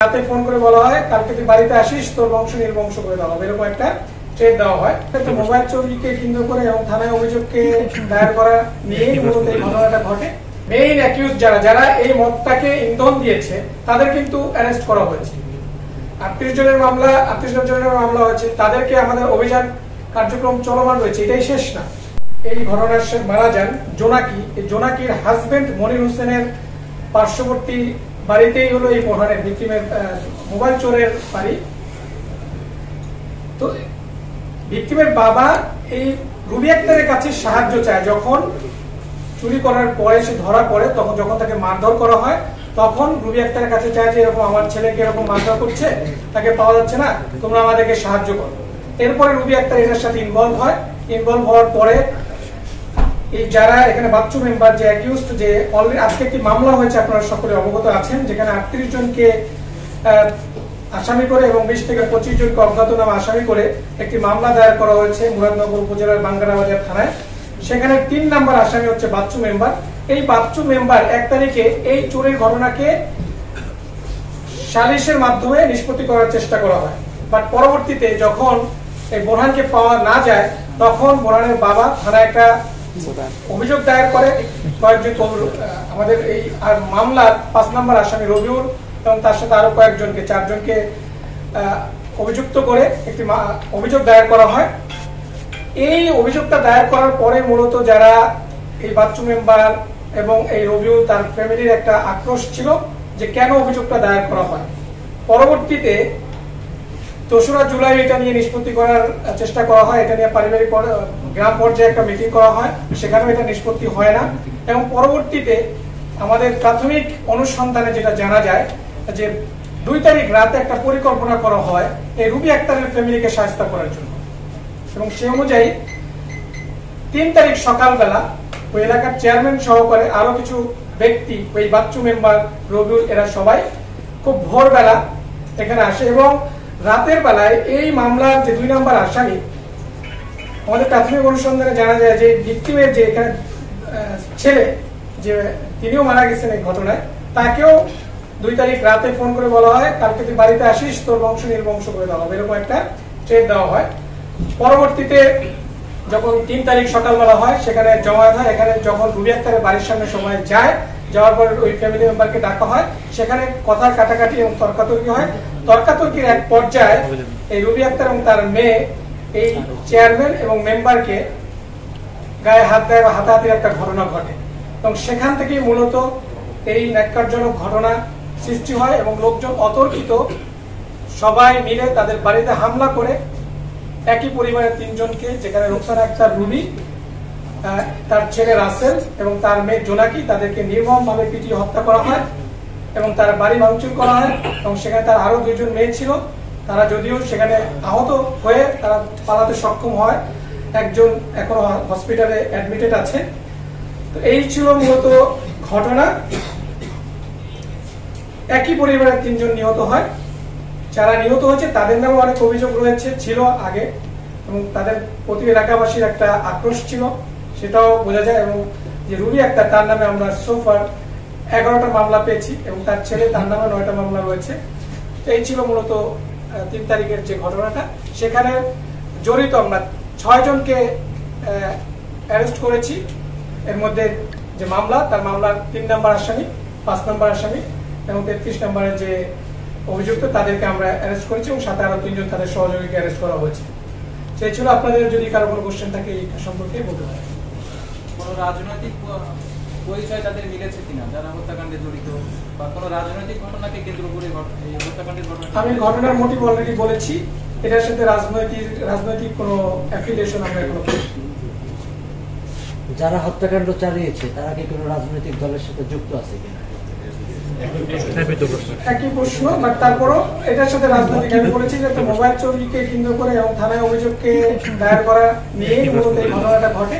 রাতে ফোন করে বলা হয় কালকে তুই বাড়িতে আসিস, তোর বংশ নির্বংশ করে দেওয়া হবে, এরকম একটা থ্রেট দেওয়া হয়। মোবাইল চুরিকে কেন্দ্র করে এবং থানায় অভিযোগকে দায়ের করা নিয়েই মূলত এই ঘটনাটা ঘটে। মেইন অ্যাকিউজ যারা এই মদটাকে ইন্ধন দিয়েছে তাদের কিন্তু অ্যারেস্ট করা হয়েছে। 38 জনের মামলা হয়েছে, তাদেরকে আমাদের অভিযান কার্যক্রম চলমান রয়েছে, এটাই শেষ না। এই ঘটনার মারা যান জোনাকি। এই জোনাকির হাজবেন্ড মনির হোসেনের পার্শ্ববর্তী বাড়িতেই হলো এই বোরহানের ভিকটিমের মোবাইল চোরের বাড়ি। তো ভিকটিমের বাবা এই রুবি আক্তারের কাছে সাহায্য চায়। যখন চুরি করার পরে সে ধরা পড়ে, তখন যখন তাকে মারধর করা হয়, তখন রুবি আক্তারের কাছে চায় যে এরকম আমার ছেলেকে এরকম মারধর করছে, তাকে পাওয়া যাচ্ছে না, তোমরা আমাদেরকে সাহায্য করো। এরপরে রুবি আক্তার এটার সাথে ইনভলভ হওয়ার পরে এই যারা এখানে বাচ্চু মেম্বার যে অ্যাকিউজড, যে অলরেডি আজকে একটি মামলা হয়েছে, আপনারা সকলে অবগত আছেন, যেখানে 38 জনকে আসামি করে এবং 20 থেকে 25 জনকে অজ্ঞাতনামা আসামি করে একটি মামলা দায়ের করা হয়েছে মুরাদনগর উপজেলার বাঙ্গারাবাজার থানায়। সেখানে 3 নম্বর আসামি হচ্ছে বাচ্চু মেম্বার। এই বাচ্চু মেম্বার 1 তারিখে এই চুরির ঘটনাকে সালিশের মাধ্যমে নিষ্পত্তি করার চেষ্টা করা হয়, বাট পরবর্তীতে যখন এই বোরহানকে পাওয়া না যায়, তখন বোরহানের বাবা থানায় একটা অভিযোগ দায়ের করে। কয়েকজন আমাদের এই মামলার 5 নম্বর আসামি রবিউল এবং তার সাথে আরো কয়েকজনকে 4 জনকে অভিযুক্ত করে একটি অভিযোগ দায়ের করা হয়। এই অভিযোগটা দায়ের করার পরে মূলত যারা এই বাচ্চু মেম্বার এবং এই রবিউল তার ফ্যামিলির একটা আক্রোশ ছিল যে কেন অভিযোগটা দায়ের করা হয়। পরবর্তীতে 4রা জুলাই এটা নিয়ে নিষ্পত্তি করার চেষ্টা করা হয়। এটা নিয়ে পারিবারিক গ্রাম পর্যায়ে একটা মিটিং করা হয়, সেখানেও এটা নিষ্পত্তি হয় না। এবং পরবর্তীতে আমাদের প্রাথমিক অনুসন্ধানে যেটা জানা যায় যে 2 তারিখ রাতে একটা পরিকল্পনা করা হয় এই রুবি আক্তারের ফ্যামিলিকে সাহায্য করার জন্য, এবং সে অনুযায়ী 3 তারিখ সকালবেলা ওই এলাকার চেয়ারম্যান সহকারে আরো কিছু ব্যক্তি, ওই বাচ্চু মেম্বার, রবিউল, এরা সবাই খুব ভোরবেলা এখানে আসে। এবং রাতের বেলায় এই মামলার যে 2 নম্বর আসামি, আমাদের প্রাথমিক অনুসন্ধানে জানা যায় যে ভিকটিমের যে এখানে ছেলে, যে তিনিও মারা গেছেন এই ঘটনায়, তাকেও 2 তারিখ রাতে ফোন করে বলা হয় কালকে তুই বাড়িতে আসিস, তোর বংশ নির্বংশ করে দেওয়া হবে, এরকম একটা থ্রেট দেওয়া হয়। পরবর্তীতে যখন 3 তারিখ সকালবেলা হয়, সেখানে জমায়েত হয়। এখানে যখন রুবি আক্তারের বাড়ির সামনে সময় যাওয়ার পর ওই ফ্যামিলি মেম্বারকে ডাকা হয়, সেখানে কথার কাটাকাটি এবং তর্কাতর্কি হয়। তর্কাতর্কির এক পর্যায়ে এই রুবি আক্তার এবং তার মেয়ে এই চেয়ারম্যান এবং মেম্বারকে গায়ে হাত দেয় বা হাতাহাতির একটা ঘটনা ঘটে, এবং সেখান থেকেই মূলত এই ন্যাক্কারজনক ঘটনা সৃষ্টি হয়। এবং লোকজন অতর্কিত সবাই মিলে তাদের বাড়িতে হামলা করে একই পরিবারের 3 জনকে, যেখানে রোকসানা আক্তার রুবি, তার ছেলে রাসেল এবং তার মেয়ে জোনাকি, তাদেরকে নির্মমভাবে পিটিয়ে হত্যা করা হয় এবং তার বাড়ি ভাঙচুর করা হয়। এবং সেখানে তার আরো 2 জন মেয়ে ছিল, তারা যদিও সেখানে আহত হয়ে তারা পালাতে সক্ষম হয়, একজন এখনো হসপিটালে অ্যাডমিটেড আছে। তো এই ছিল মূলত ঘটনা। একই পরিবারের 3 জন নিহত হয়। যারা নিহত হয়েছে তাদের নামে অনেক অভিযোগ ছিল আগে, এবং তাদের প্রতি এলাকাবাসীর একটা আক্রোশ ছিল, সেটাও বোঝা যায়। এবং যে রুবি আক্তার, তার নামে আমরা সোফার 11টা মামলা পেয়েছি এবং তার ছেলে, তার নামে 9টা মামলা রয়েছে। তো এই ছিল মূলত 3 তারিখের যে ঘটনাটা। সেখানে জড়িত আমরা 6 জনকে অ্যারেস্ট করেছি। এর মধ্যে যে মামলা, তার মামলার 3 নম্বর আসামি, 5 নম্বর আসামি এবং 33 নম্বরের যে অভিযুক্ত, তাদেরকে আমরা অ্যারেস্ট করেছি এবং সাথে আরো 3 জন তাদের সহযোগীকে অ্যারেস্ট করা হয়েছে। সেই ছিল। আপনাদের যদি কারো কোনো কোশ্চেন থাকে এই সম্পর্কে বলতে পারেন। কোনো রাজনৈতিক পরিচয় তাদের মিলেছে কিনা যারা হত্যাকাণ্ডে জড়িত, বা কোনো রাজনৈতিক ঘটনাকে কেন্দ্র করে এই হত্যাকাণ্ডের ঘটনা? আমি ঘটনার মোটিভ অলরেডি বলেছি, এটার সাথে রাজনৈতিক কোনো অ্যাফিলিয়েশন আমরা এখনো করিনি। যারা হত্যাকাণ্ড চালিয়েছে তারা কি কোনো রাজনৈতিক দলের সাথে যুক্ত আছে কিনা? একই প্রশ্ন, বাট তারপরও এটার সাথে রাজনৈতিক, আমি বলেছি যে একটা মোবাইল চুরিকে কেন্দ্র করে এবং থানায় অভিযোগকে দায়ের করা নিয়েই মূলত এই ঘটনাটা ঘটে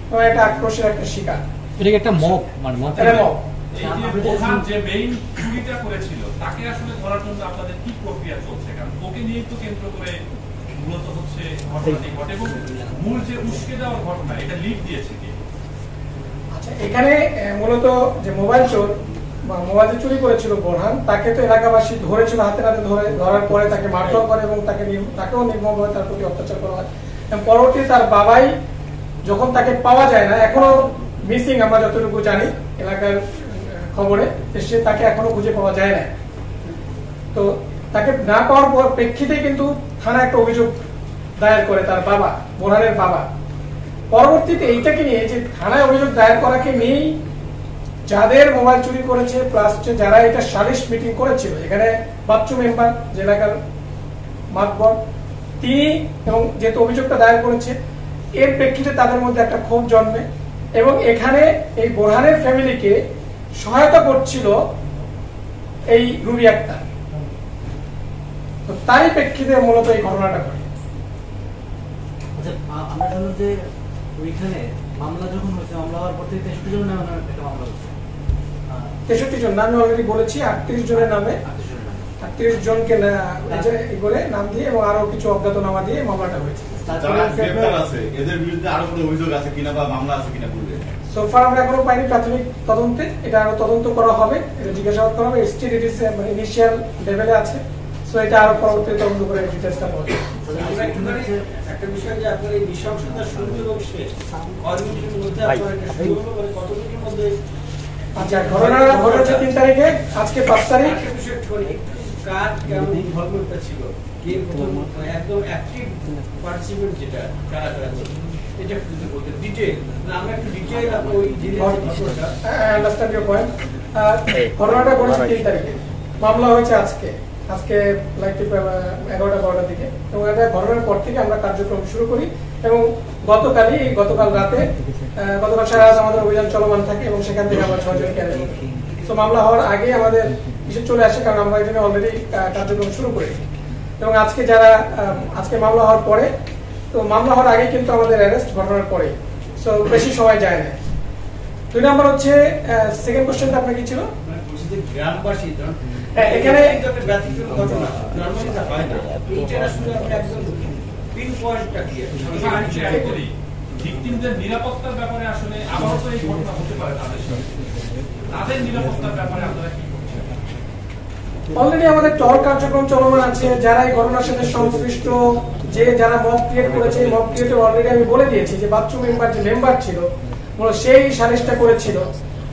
এবং এটা আক্রোশের একটা শিকার। এটা একটা মব, মানে মব। এটা মব। যে মেইন চুরিটা করেছিল তাকে আসলে ধরার জন্য আপনাদের কি প্রক্রিয়া চলছে? কারণ ওকে নিয়ে তো কেন্দ্র করে মূলত হচ্ছে ঘটনাটি ঘটে, এবং মূল যে উস্কে দেওয়ার ঘটনা, এটা লিড দিয়েছে কি? আচ্ছা, এখানে মূলত যে মোবাইল চোর, মোবাইল চুরি করেছিল বোরহান, তাকে তো এলাকাবাসী ধরেছিল, হাতে নাতে ধরার পরে তাকে মারধর করে এবং তাকেও নির্মমভাবে তার প্রতি অত্যাচার করা হয়। এবং পরবর্তীতে তার বাবাই যখন তাকে পাওয়া যায় না, এখনো মিসিং আমরা যতটুকু জানি এলাকার খবরে, সে তাকে এখনো খুঁজে পাওয়া যায় না। তো তাকে না পাওয়ার পর প্রেক্ষিতে কিন্তু থানা একটা অভিযোগ দায়ের করে তার বাবা, বোরহানের বাবা। পরবর্তীতে এইটাকে নিয়ে যে থানায় অভিযোগ দায়ের করাকে নিয়েই যাদের মোবাইল চুরি করেছে প্লাস যারা এটা সালিশ মিটিং করেছিল, এখানে বাচ্চু মেম্বার যে এলাকার মাতবর তিনি, এবং যেহেতু অভিযোগটা দায়ের করেছে এর প্রেক্ষিতে তাদের মধ্যে একটা ক্ষোভ জন্মে এবং এখানে এই বোরহানের ফ্যামিলিকে সহায়তা করছিল এই রুবি আক্তার। তো তারই প্রেক্ষিতে মূলত এই ঘটনাটা ঘটে। আচ্ছা, আমরা শুনলাম যে ওইখানে মামলা যখন হয়েছে, মামলা হওয়ার পর থেকে 63 জনের নামে একটা মামলা হচ্ছে। 63 জন নামে অলরেডি বলেছি, 38 জনের নামে 38 জনকে করে নাম দিয়ে এবং আরো কিছু অজ্ঞাতনামা দিয়ে মামলাটা হয়েছে। এদের বিরুদ্ধে আরো কোনো অভিযোগ আছে কিনা বা মামলা আছে কিনা পূর্বে সোফার আমরা এখনো পাইনি প্রাথমিক তদন্তে, এটা আরো তদন্ত করা হবে, এটা জিজ্ঞাসাবাদ করা হবে, স্টিল ইট ইজ ইনিশিয়াল লেভেলে আছে। সো এটা আরো পরবর্তী তদন্ত করে ডিটেইলসটা পাওয়া যাবে। একটা বিষয় যে আপনার এই নৃশংসতার শুরু এবং শেষ কর্মসূচির মধ্যে আপনার একটা শুরু হলো মানে কতদিনের মধ্যে? আচ্ছা, ঘটনা ঘটেছে 3 তারিখে, আজকে 5 তারিখ। একটা বিষয় করি, কার কেমন ইনভলভমেন্টটা ছিল, কে প্রথম একদম অ্যাক্টিভ পার্টিসিপেন্ট যেটা কারা কারা ছিল, এটা যদি বলতে ডিটেইল না, আমরা একটু ডিটেইল ওই ঘটনাটা আন্ডারস্ট্যান্ড ইওর পয়েন্ট। ঘটনাটা ঘটেছে 3 তারিখে, মামলা হয়েছে আজকে লাইক 11টা-12টার দিকে, এবং এটা ঘটনার পর থেকে আমরা কার্যক্রম শুরু করি এবং গতকাল রাতে গতকাল সারা রাত আমাদের অভিযান চলমান থাকে এবং সেখান থেকে আমরা 6 জনকে অ্যারেস্ট করি। তো মামলা হওয়ার আগে আমাদের বিষয় চলে আসে, কারণ আমরা এখানে অলরেডি কার্যক্রম শুরু করেছি এবং আজকে মামলা হওয়ার পরে, তো মামলা হওয়ার আগে কিন্তু আমাদের অ্যারেস্ট ঘটনার পরে, সো বেশি সময় যায় না। 2 নম্বর হচ্ছে সেকেন্ড কোশ্চেনটা আপনার কি ছিল? গ্রামবাসী এখানে একটা ব্যতিক্রম ঘটনা, নরমালি হয় না, এইটা আসলে আপনি একদম পিন পয়েন্টটা দিয়ে ভিকটিমদের নিরাপত্তার ব্যাপারে আসলে আবারও তো এই ঘটনা হতে পারে তাদের সাথে, তাদের নিরাপত্তার ব্যাপারে আপনারা কি করছেন? অলরেডি আমাদের টহল কার্যক্রম চলমান আছে। যারা এই ঘটনার সাথে সংশ্লিষ্ট, যারা মব ক্রিয়েট করেছে, মব ক্রিয়েটে অলরেডি আমি বলে দিয়েছি যে বাচ্চু মেম্বার যে মেম্বার ছিল সেই সালিশটা করেছিল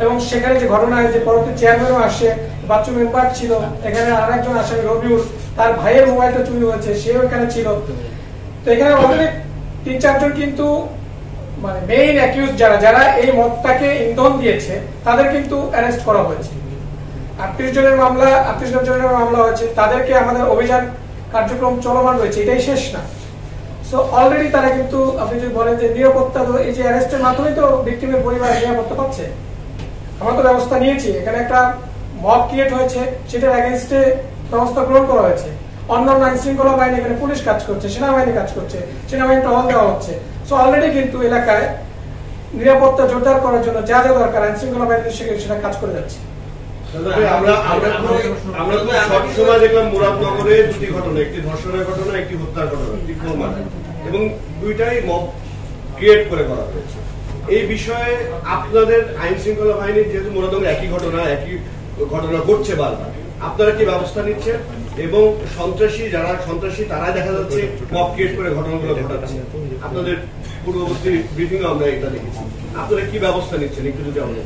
এবং সেখানে যে ঘটনায় যে পরবর্তী চেয়ারম্যানও আসে, বাচ্চু মেম্বার ছিল, এখানে আরেকজন আসামি রবিউল, তার ভাইয়ের মোবাইলটা চুরি হয়েছে, সেও এখানে ছিল। তো এখানে অলরেডি 3-4 জন কিন্তু মানে মেইন অ্যাকিউজ যারা এই মদটাকে ইন্ধন দিয়েছে তাদের কিন্তু অ্যারেস্ট করা হয়েছে। 38 জনের মামলা হয়েছে, তাদেরকে আমাদের অভিযান কার্যক্রম চলমান রয়েছে, এটাই শেষ না। সো অলরেডি তারা কিন্তু, আপনি যদি বলেন যে নিরাপত্তা, তো এই যে অ্যারেস্টের মাধ্যমে তো ভিকটিমের পরিবার নিরাপত্তা পাচ্ছে। আমরা তো ব্যবস্থা নিয়েছি, এখানে একটা মব ক্রিয়েট হয়েছে, সেটার এগেইনস্টে ব্যবস্থা গ্রহণ করা হয়েছে। অন্যান্য আইন শৃঙ্খলা বাহিনী, এখানে পুলিশ কাজ করছে, সেনাবাহিনী কাজ করছে, সেনাবাহিনী টহল দেওয়া হচ্ছে। সো অলরেডি কিন্তু এলাকায় নিরাপত্তা জোরদার করার জন্য যা যা দরকার আইন শৃঙ্খলা বাহিনী সেটা কাজ করে যাচ্ছে। আমরা তো সবসময় দেখলাম মুরাদনগরে 2টি ঘটনা, একটি ধর্ষণের ঘটনা, একটি হত্যার ঘটনা, এবং 2টাই মব ক্রিয়েট করে করা হয়েছে। এই বিষয়ে আপনাদের আইন শৃঙ্খলা বাহিনী, যেহেতু মুরাদনগরে একই ঘটনা ঘটছে বারবার, আপনারা কি ব্যবস্থা নিচ্ছেন? এবং সন্ত্রাসী তারা দেখা যাচ্ছে মব ক্রিয়েট করে ঘটনাগুলো ঘটাচ্ছে, আপনাদের পূর্ববর্তী ব্রিফিং আমরা এটা দেখেছি, আপনারা কি ব্যবস্থা নিচ্ছেন একটু যদি আমাদের?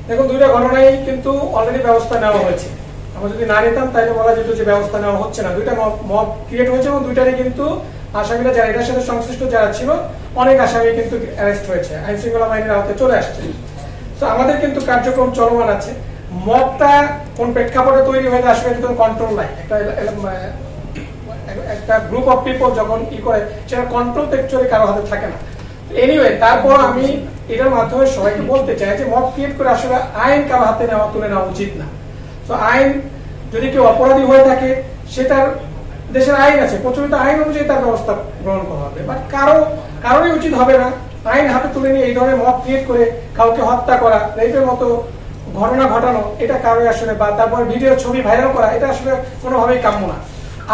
দেখুন, 2টা ঘটনায় কিন্তু অলরেডি ব্যবস্থা নেওয়া হয়েছে। আমরা যদি না নিতাম তাহলে বলা যেত যে ব্যবস্থা নেওয়া হচ্ছে না। 2টা মব ক্রিয়েট হয়েছে এবং 2টারই কিন্তু আসামিরা যারা এটার সাথে সংশ্লিষ্ট যারা ছিল, অনেক আসামি কিন্তু অ্যারেস্ট হয়েছে, আইন শৃঙ্খলা বাহিনীর আওতায় চলে আসছে। তো আমাদের কিন্তু কার্যক্রম চলমান আছে। মবটা কোন প্রেক্ষাপটে তৈরি হয়ে আসবে এটা তো কন্ট্রোল নাই। একটা গ্রুপ অফ পিপল যখন করে, সেটা কন্ট্রোল তো অ্যাকচুয়ালি কারো হাতে থাকে না। এনিওয়ে, তারপর আমি এটার মাধ্যমে সবাইকে বলতে চাই যে মব ক্রিয়েট করে আসলে আইন কারো হাতে তুলে নেওয়া উচিত না। তো আইন, যদি কেউ অপরাধী হয়ে থাকে, সেটার দেশের আইন আছে, প্রচলিত আইন অনুযায়ী তার ব্যবস্থা গ্রহণ করা হবে। বাট কারোরই উচিত হবে না আইন হাতে তুলে নিয়ে এই ধরনের মব ক্রিয়েট করে কাউকে হত্যা করা, রেপের মতো ঘটনা ঘটানো, এটা কারোই আসলে, বা তারপর ভিডিও ছবি ভাইরাল করা, এটা আসলে কোনোভাবেই কাম্য না।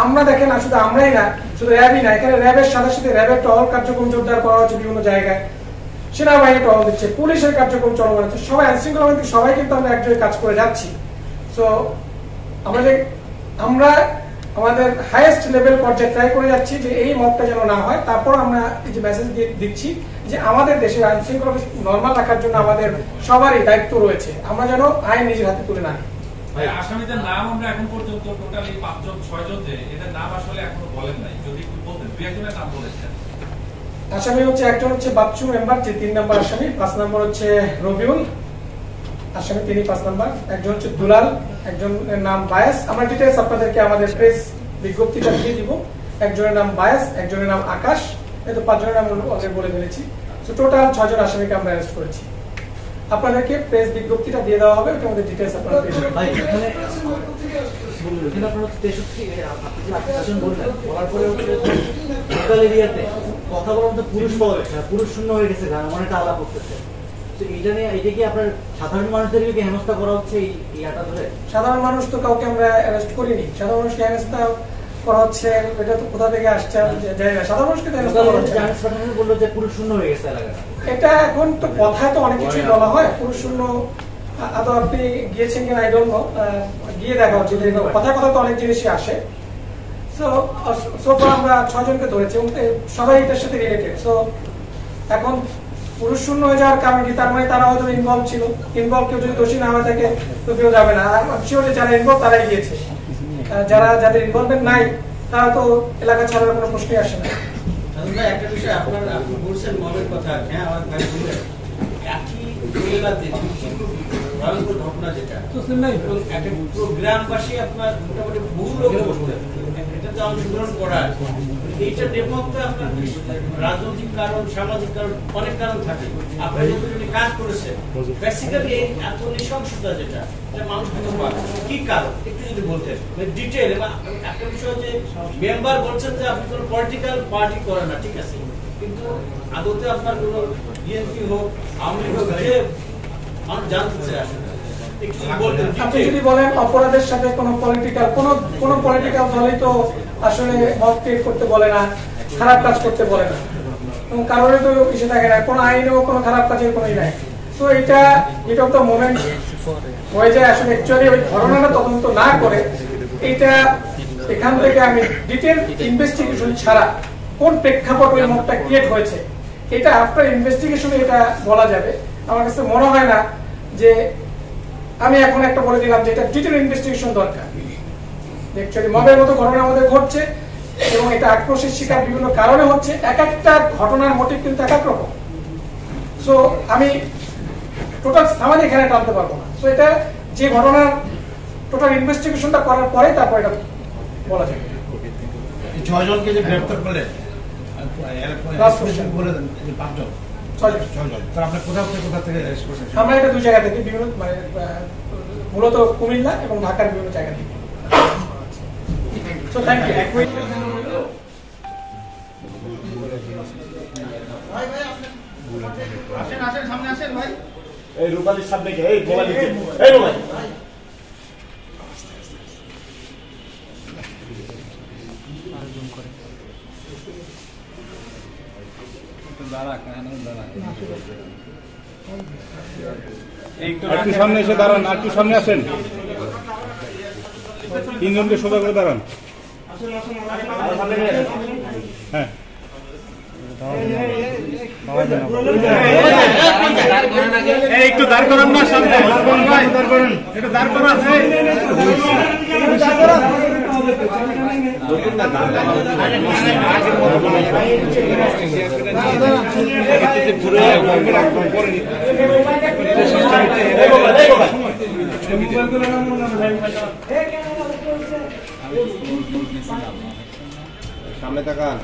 আমরা দেখেন না, শুধু আমরাই না, শুধু র্যাবই না, এখানে র্যাবের সাথে সাথে র্যাবের টহল কার্যক্রম জোরদার করা হচ্ছে বিভিন্ন জায়গায়, সেনাবাহিনী টহল দিচ্ছে, পুলিশের কার্যক্রম চলমান আছে, সবাই আইন শৃঙ্খলা বাহিনী সবাই কিন্তু আমরা একজোড়ে কাজ করে যাচ্ছি। সো আমরা আমাদের হাইয়েস্ট লেভেল পর্যায়ে ট্রাই করে যাচ্ছি যে এই মবটা যেন না হয়। তারপর আমরা এই যে মেসেজ দিচ্ছি যে আমাদের দেশের আইন শৃঙ্খলা নর্মাল রাখার জন্য আমাদের সবারই দায়িত্ব রয়েছে, আমরা যেন আইন নিজের হাতে তুলে না নিই। আসামিদের নাম আমরা এখন পর্যন্ত টোটালি 5 জন 6 জন যে এদের নাম আসলে এখনো বলেন নাই, যদি একটু বলতেন। দুই একজনের নাম বলেছেন। আসামি হচ্ছে একজন হচ্ছে বাচ্চু মেম্বার, যে 3 নম্বর আসামি, 5 নম্বর হচ্ছে রবিউল আসামি, তিনি 5 নম্বর, একজন হচ্ছে দুলাল, একজনের নাম বায়াস। আমরা ডিটেইলস আপনাদেরকে আমাদের প্রেস বিজ্ঞপ্তিটা দিয়ে দিব। একজনের নাম বায়াস, একজনের নাম আকাশ, এই তো 5 জনের নাম অলরেডি বলে ফেলেছি। সো টোটাল 6 জন আসামিকে আমরা অ্যারেস্ট করেছি। আপনাদেরকে প্রেস বিজ্ঞপ্তিটা দিয়ে দেওয়া হবে, ওটার মধ্যে ডিটেইলস আপনারা পেয়ে যাবেন। ভাই এখানে আপনারা 63 আপনি যে আশ্বাসন বললেন, বলার পরে হচ্ছে লোকাল এরিয়াতে কথা বলার মতো পুরুষ পাওয়া যাচ্ছে না, পুরুষ শূন্য হয়ে গেছে, গান অনেকটা আলাপ করতেছে। তো এইটা নিয়ে এটা কি আপনার সাধারণ মানুষদেরকে হেনস্থা করা হচ্ছে এই আটা ধরে? সাধারণ মানুষ তো কাউকে আমরা অ্যারেস্ট করিনি। সাধারণ মানুষকে হেনস্থা করা হচ্ছে, এটা তো কোথা থেকে আসছে জানি না। সাধারণ মানুষকে হেনস্থা করা হচ্ছে, বললো যে পুরুষ শূন্য হয়ে গেছে এলাকাটা। এটা এখন তো কথায় তো অনেক কিছুই বলা হয়, পুরুষ শূন্য। আদৌ আপনি গিয়েছেন কিনা আই ডোন্ট নো, গিয়ে দেখা হচ্ছে যে কথা কথা তো অনেক জিনিসই আসে। সো আমরা 6 জনকে ধরেছি এবং সবাই এটার সাথে রিলেটেড। সো এখন পুরুষ শূন্য হয়ে যাওয়ার কারণ কি? তার মানে তারা হয়তো ইনভলভ ছিল। ইনভলভ কেউ যদি দোষী না হয়ে থাকে তো কেউ যাবে না। আর শিওর যে যারা ইনভলভ তারাই গিয়েছে, যাদের ইনভলভমেন্ট নাই তারা তো এলাকা ছাড়ার কোনো প্রশ্নই আসে না। একটা বিষয় আপনি বলছেন মবের কথা, হ্যাঁ আমার ভাই বললেন একই জেলাতে ভয়ঙ্কর ঘটনা যেটা এবং একটা পুরো গ্রামবাসী আপনার মোটামুটি বহু লোক বসতেন, এটা তো অংশগ্রহণ করার এইটা নেপথ্যে আপনার রাজনৈতিক কারণ, সামাজিক কারণ, অনেক কারণ থাকে। আপনারা যতজনে কাজ করেছেন বেসিক্যালি এত নৃশংসতা যেটা মানুষ কি কারণ একটু যদি বলতেন ডিটেইল। এবং একটা বিষয় যে মেম্বার বলছেন যে আপনি কোনো পলিটিক্যাল পার্টি করেন না, ঠিক আছে, কিন্তু আদতে আপনার কোনো বিএনপি হোক, আওয়ামী লীগ হোক, যে মানুষ জানতে চায় আসলে আপনি যদি বলেন অপরাধের সাথে কোনো পলিটিক্যাল দলই তো আসলে মব ক্রিয়েট করতে বলে না, খারাপ কাজ করতে বলে না, এবং কারণে তো কিছু থাকে না, কোনো আইনেও কোনো খারাপ কাজের কোনোই নাই। তো এটা অফ দ্য মোমেন্ট হয়ে যায় আসলে অ্যাকচুয়ালি ওই ঘটনাটা তদন্ত না করে এটা এখান থেকে আমি ডিটেইল ইনভেস্টিগেশন ছাড়া কোন প্রেক্ষাপট ওই মবটা ক্রিয়েট হয়েছে এটা আফটার ইনভেস্টিগেশনে এটা বলা যাবে। আমার কাছে মনে হয় না যে আমি এখন একটা বলে দিলাম যে এটা ডিটেইল ইনভেস্টিগেশন দরকার। অ্যাকচুয়ালি মবের মতো ঘটনা আমাদের ঘটছে এবং এটা আক্রোশের শিকার বিভিন্ন কারণে হচ্ছে। এক একটা ঘটনার মোটিভ কিন্তু এক এক রকম। সো আমি টোটাল সামাজিক এখানে টানতে পারবো না। সো এটা যে ঘটনার টোটাল ইনভেস্টিগেশনটা করার পরে তারপর এটা বলা যাবে। 6 জনকে যে গ্রেফতার করলেন বলে দেন, 5 জন 6 জন, তো আপনি কোথা থেকে অ্যারেস্ট করছেন? আমরা এটা 2 জায়গা থেকে, বিভিন্ন মানে মূলত কুমিল্লা এবং ঢাকার বিভিন্ন জায়গা থেকে। So thank you. আসেন সামনে আসেন ভাই। এই রূপালীর সামনে কে? এই মোবাইল দিতে, এই মোবাইল একটু সামনে এসে দাঁড়ান, একটু সামনে আসেন, 3 জনকে সোজা করে দাঁড়ান। হ্যাঁ একটু দাঁড় করান না, সামনে দাঁড় করান, একটু দাঁড় করান। সামনে তাকান।